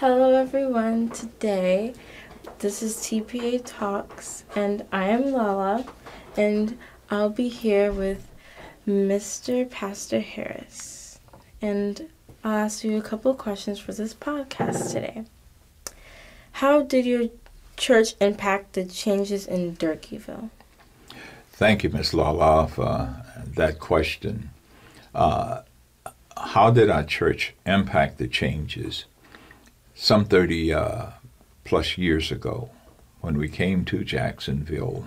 Hello everyone, today this is TPA Talks and I am Lala and I'll be here with Mr. Pastor Harris and I'll ask you a couple of questions for this podcast today. How did your church impact the changes in Durkeeville? Thank you, Ms. Lala, for that question. How did our church impact the changes? Some 30 plus years ago, when we came to Jacksonville,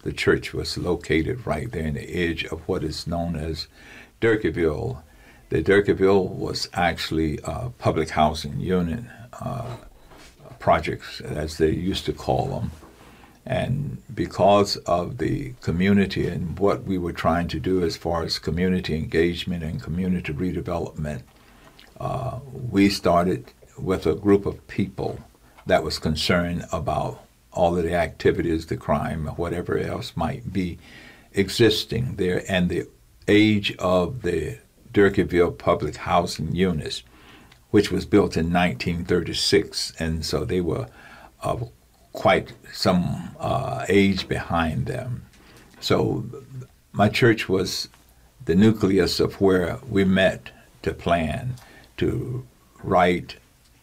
the church was located right there in the edge of what is known as Durkeeville. The Durkeeville was actually a public housing unit, projects as they used to call them. And because of the community and what we were trying to do as far as community engagement and community redevelopment, we started with a group of people that was concerned about all of the activities, the crime, or whatever else might be existing there, and the age of the Durkeeville public housing units, which was built in 1936, and so they were quite some age behind them. So my church was the nucleus of where we met to plan, to write,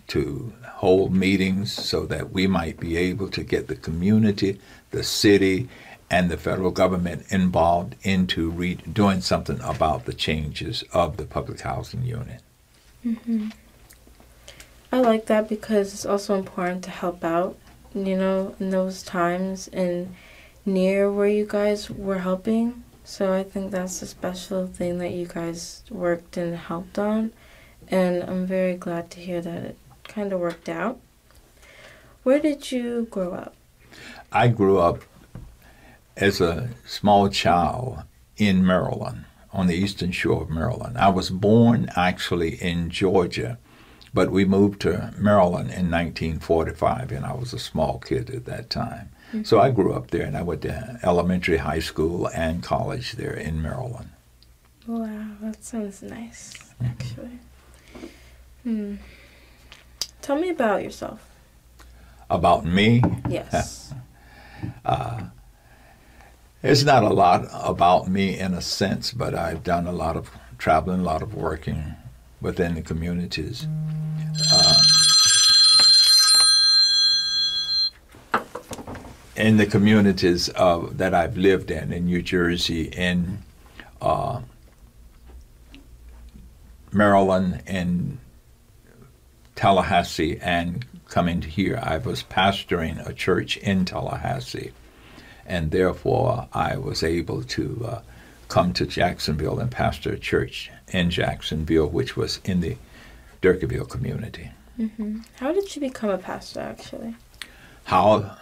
to hold meetings so that we might be able to get the community, the city, and the federal government involved into doing something about the changes of the public housing unit. Mm-hmm. I like that because it's also important to help out, in those times and near where you guys were helping. So I think that's a special thing that you guys worked and helped on. And I'm very glad to hear that it kind of worked out. Where did you grow up? I grew up as a small child in Maryland, on the eastern shore of Maryland. I was born actually in Georgia, but we moved to Maryland in 1945, and I was a small kid at that time. Mm-hmm. So I grew up there, and I went to elementary, high school, and college there in Maryland. Wow, that sounds nice, actually. Tell me about yourself. About me? Yes. There's not a lot about me in a sense, but I've done a lot of traveling, a lot of working within the communities. In the communities that I've lived in New Jersey, in Maryland, in Tallahassee, and coming here. I was pastoring a church in Tallahassee, and therefore I was able to come to Jacksonville and pastor a church in Jacksonville, which was in the Durkeeville community. Mm-hmm. How did you become a pastor, actually? How?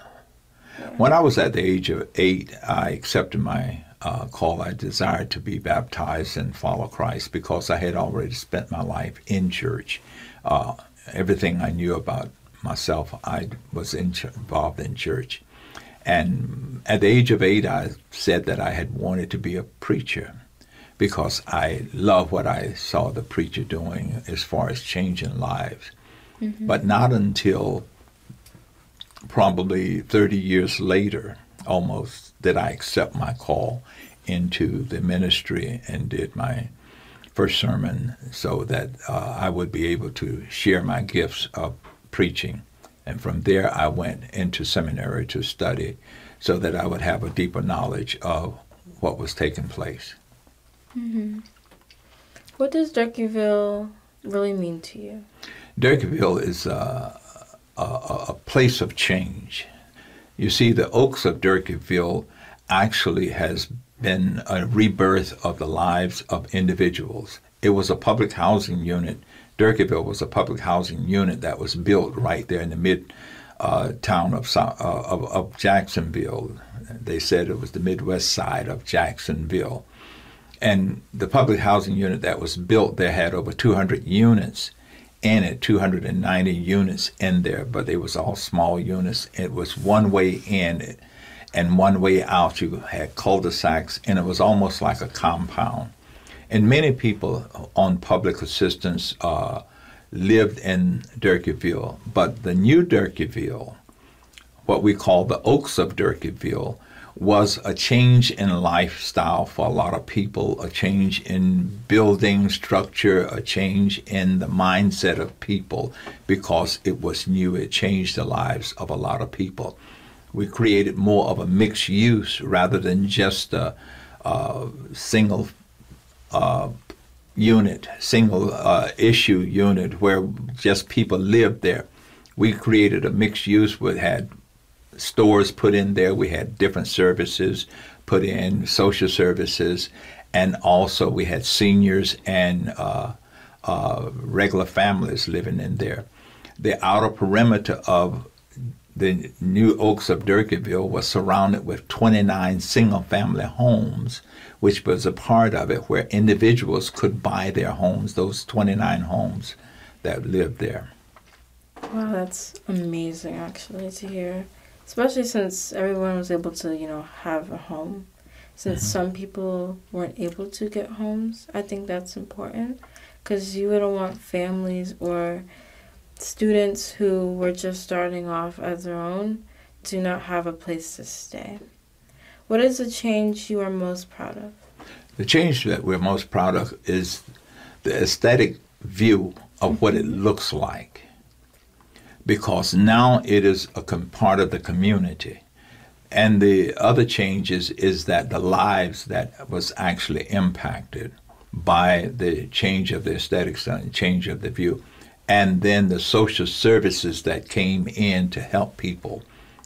Yeah. When I was at the age of 8, I accepted my call. I desired to be baptized and follow Christ because I had already spent my life in church. Everything I knew about myself, I was involved in church. And at the age of 8, I said that I had wanted to be a preacher because I loved what I saw the preacher doing as far as changing lives. Mm-hmm. But not until probably 30 years later, almost, did I accept my call into the ministry and did my first sermon so that I would be able to share my gifts of preaching. And from there, I went into seminary to study so that I would have a deeper knowledge of what was taking place. Mm-hmm. What does Durkeeville really mean to you? Durkeeville is a place of change. You see, the Oaks of Durkeeville actually has been a rebirth of the lives of individuals. It was a public housing unit. Durkeeville was a public housing unit that was built right there in the mid-town of Jacksonville. They said it was the Midwest side of Jacksonville. And the public housing unit that was built there had over 200 units in it, 290 units in there, but they was all small units. It was one way in and one way out. You had cul-de-sacs, and it was almost like a compound. And many people on public assistance lived in Durkeeville. But the new Durkeeville, what we call the Oaks of Durkeeville, was a change in lifestyle for a lot of people, a change in building structure, a change in the mindset of people because it was new. It changed the lives of a lot of people. We created more of a mixed use rather than just a single unit, single issue unit where just people lived there. We created a mixed use that had stores put in there. We had different services put in, social services, and also we had seniors and regular families living in there. The outer perimeter of the new Oaks of Durkeeville was surrounded with 29 single-family homes, which was a part of it where individuals could buy their homes, those 29 homes that lived there. Wow, that's amazing actually to hear. Especially since everyone was able to, have a home. Since some people weren't able to get homes, I think that's important. Because you wouldn't want families or students who were just starting off as their own to not have a place to stay. What is the change you are most proud of? The change that we're most proud of is the aesthetic view of what it looks like. Because now it is a part of the community. And the other changes is that the lives that was actually impacted by the change of the aesthetics and change of the view, and then the social services that came in to help people.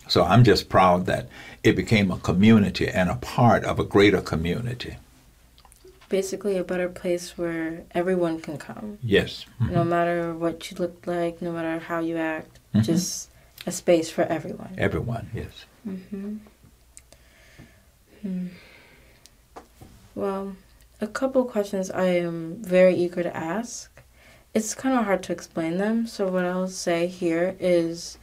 So I'm just proud that it became a community and a part of a greater community. Basically a better place where everyone can come. Yes. Mm-hmm. No matter what you look like, no matter how you act, just a space for everyone. Everyone, yes. Well, a couple questions I am very eager to ask. It's kind of hard to explain them, so what I'll say here is,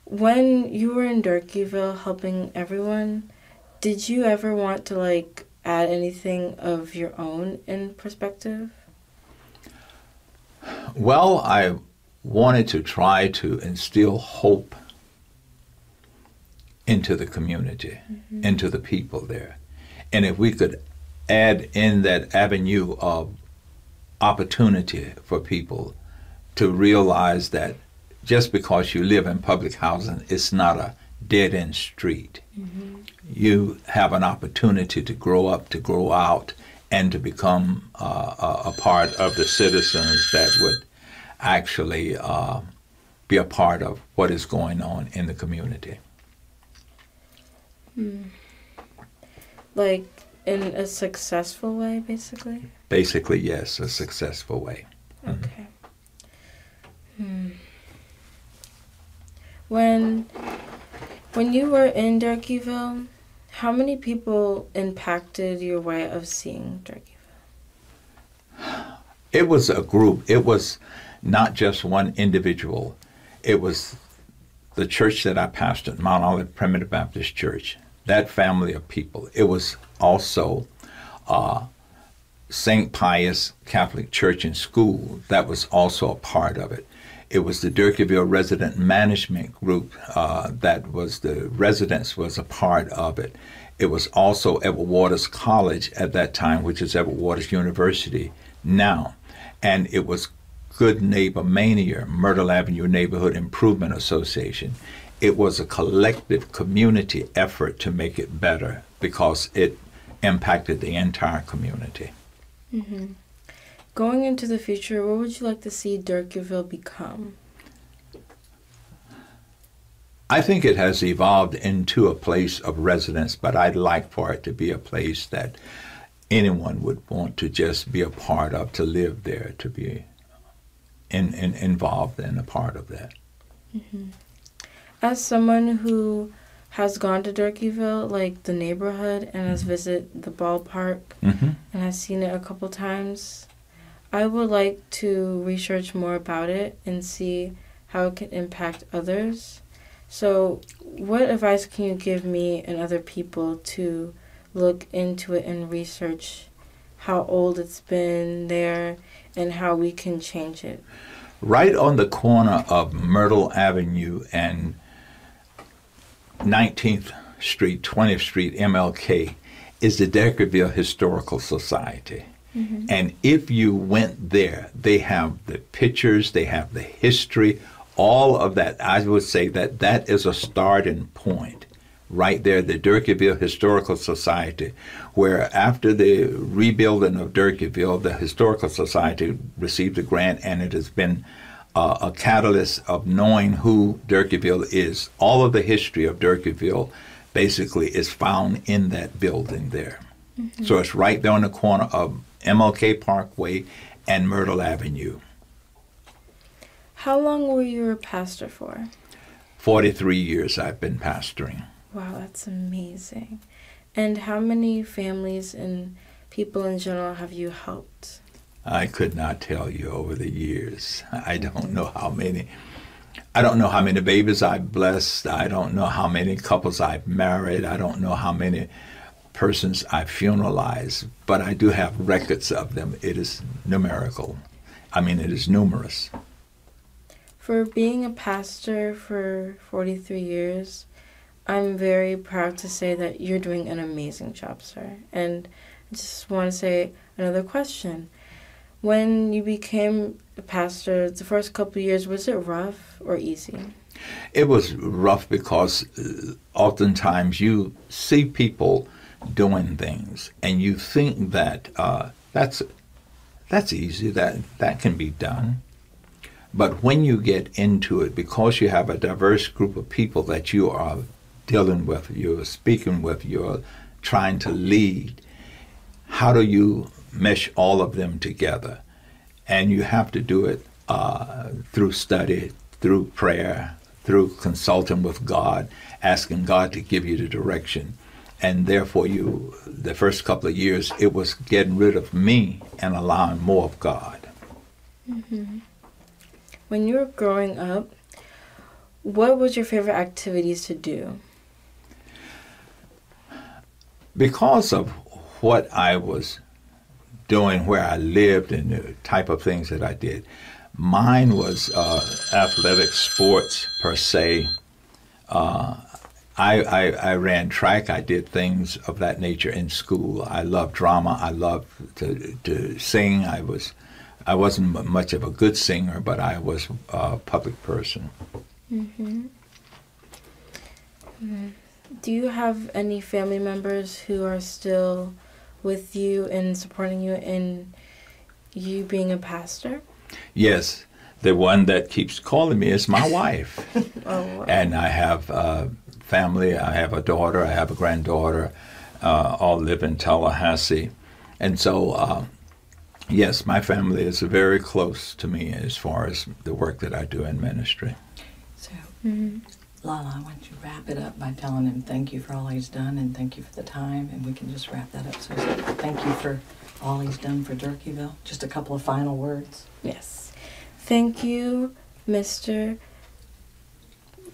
when you were in Durkeeville helping everyone, did you ever want to add anything of your own in perspective? Well, I wanted to try to instill hope into the community, into the people there. And if we could add in that avenue of opportunity for people to realize that just because you live in public housing, it's not a dead-end street. You have an opportunity to grow up, to grow out, and to become a part of the citizens that would actually be a part of what is going on in the community. Like in a successful way, basically? Basically, yes, a successful way. Okay. When you were in Durkeeville, how many people impacted your way of seeing Durkeeville? It was a group. It was not just one individual. It was the church that I pastored, Mount Olive Primitive Baptist Church, that family of people. It was also St. Pius Catholic Church and School. That was also a part of it. It was the Durkeeville Resident Management Group that was the residents was a part of it. It was also Edward Waters College at that time, which is Edward Waters University now. And it was Good Neighbor Mania, Myrtle Avenue Neighborhood Improvement Association. It was a collective community effort to make it better because it impacted the entire community. Going into the future, what would you like to see Durkeeville become? I think it has evolved into a place of residence, but I'd like for it to be a place that anyone would want to just be a part of, to live there, to be involved and a part of that. As someone who has gone to Durkeeville, like the neighborhood, and has visited the ballpark and has seen it a couple times, I would like to research more about it and see how it can impact others. So what advice can you give me and other people to look into it and research how old it's been there and how we can change it? Right on the corner of Myrtle Avenue and 19th Street, 20th Street, MLK, is the Durkeeville Historical Society. Mm-hmm. And if you went there, they have the pictures, they have the history, all of that. I would say that that is a starting point right there, the Durkeeville Historical Society, where after the rebuilding of Durkeeville, the Historical Society received a grant, and it has been a catalyst of knowing who Durkeeville is. All of the history of Durkeeville basically is found in that building there. Mm-hmm. So it's right there on the corner of MLK Parkway and Myrtle Avenue. How long were you a pastor for? 43 years I've been pastoring. Wow, that's amazing. And how many families and people in general have you helped? I could not tell you over the years. I don't know how many. I don't know how many babies I've blessed. I don't know how many couples I've married. I don't know how many persons I've funeralized. But I do have records of them. It is numerical. I mean, it is numerous. For being a pastor for 43 years, I'm very proud to say that you're doing an amazing job, sir. And I just want to say another question. When you became a pastor, the first couple of years, was it rough or easy? It was rough because oftentimes you see people doing things and you think that that's easy, that can be done. But when you get into it, because you have a diverse group of people that you are dealing with, you're speaking with, you're trying to lead, how do you mesh all of them together? And you have to do it through study, through prayer, through consulting with God, asking God to give you the direction. And therefore, the first couple of years, it was getting rid of me and allowing more of God. Mm-hmm. When you were growing up, what was your favorite activities to do? Because of what I was doing, where I lived, and the type of things that I did, mine was athletic sports per se. I ran track. I did things of that nature in school. I loved drama. I loved to sing. I wasn't much of a good singer, but I was a public person. Mm-hmm. Mm-hmm. Do you have any family members who are still with you and supporting you in you being a pastor? Yes. The one that keeps calling me is my wife. Oh, wow. And I have family. I have a daughter. I have a granddaughter. All live in Tallahassee. And so, yes, my family is very close to me as far as the work that I do in ministry. So, Lala, I want you to wrap it up by telling him thank you for all he's done and thank you for the time, and we can just wrap that up. So thank you for all he's done for Durkeeville. Just a couple of final words. Yes. Thank you, Mr.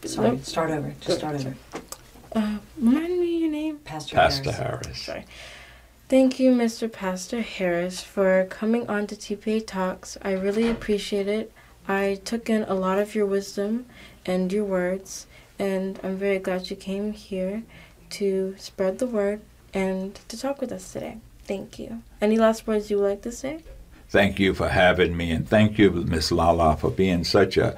Sorry, start over. Just start over. Remind me your name? Pastor Harris. Sorry. Thank you, Mr. Pastor Harris, for coming on to TPA Talks. I really appreciate it. I took in a lot of your wisdom and your words, and I'm very glad you came here to spread the word and to talk with us today. Thank you. Any last words you would like to say? Thank you for having me, and thank you, Miss Lala, for being such a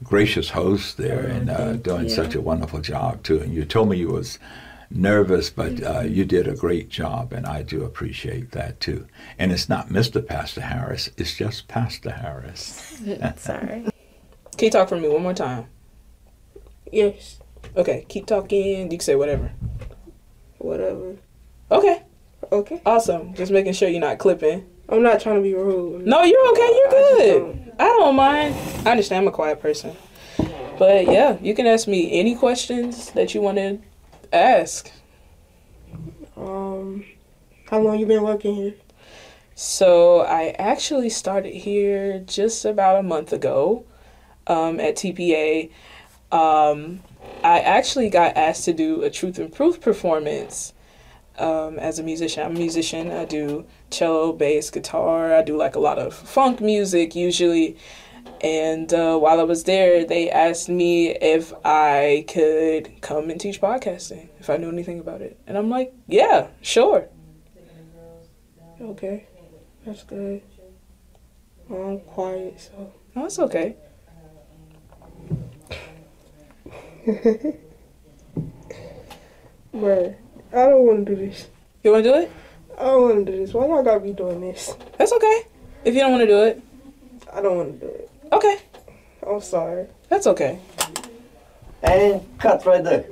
gracious host there and doing such a wonderful job, too. And you told me you was nervous, but you did a great job, and I do appreciate that, too. And it's not Mr. Pastor Harris, it's just Pastor Harris. Sorry. Can you talk for me one more time? Yes. Okay, keep talking. You can say whatever. Whatever. Okay. Okay. Awesome. Just making sure you're not clipping. I'm not trying to be rude. No, you're okay. You're good. I don't mind. I understand I'm a quiet person. But yeah, you can ask me any questions that you want to ask. How long you been working here? So I actually started here just about a month ago at TPA. I actually got asked to do a Truth and Proof performance as a musician. I'm a musician. I do cello, bass, guitar. I do like a lot of funk music usually. And while I was there, they asked me if I could come and teach podcasting, if I knew anything about it. And I'm like, yeah, sure. Okay, that's good. I'm quiet, so. No, it's okay. Bruh, I don't want to do this. You want to do it? I don't want to do this. Why y'all gotta be doing this? That's okay. If you don't want to do it. I don't want to do it. Okay. I'm sorry. That's okay. And cut right there.